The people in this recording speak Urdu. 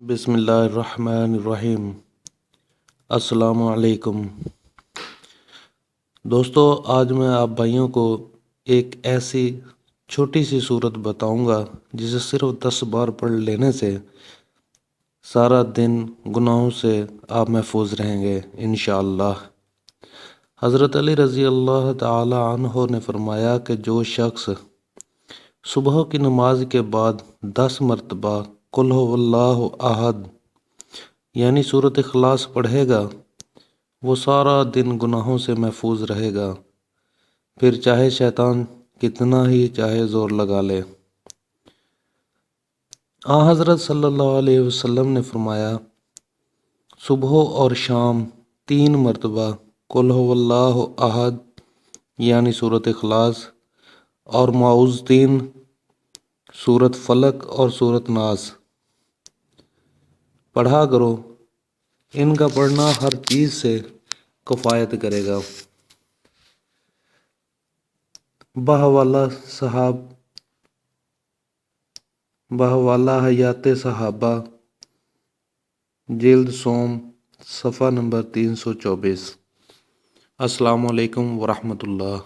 بسم اللہ الرحمن الرحیم۔ السلام علیکم دوستو، آج میں آپ بھائیوں کو ایک ایسی چھوٹی سی صورت بتاؤں گا جسے صرف 10 بار پڑھ لینے سے سارا دن گناہوں سے آپ محفوظ رہیں گے انشاءاللہ۔ حضرت علی رضی اللہ تعالی عنہ نے فرمایا کہ جو شخص صبح کی نماز کے بعد 10 مرتبہ قل هو اللہ احد یعنی سورۃ اخلاص پڑھے گا وہ سارا دن گناہوں سے محفوظ رہے گا، پھر چاہے شیطان کتنا ہی چاہے زور لگا لے۔ حضرت صلی اللہ علیہ وسلم نے فرمایا صبح اور شام 3 مرتبہ قل هو اللہ احد یعنی سورۃ اخلاص اور معوذتین سورۃ فلق اور سورۃ ناس پڑھا کرو، ان کا پڑھنا ہر چیز سے کفایت کرے گا۔ بحوالہ حیات صحابہ جلد سوم صفحہ نمبر 324۔ السلام علیکم ورحمۃ اللہ۔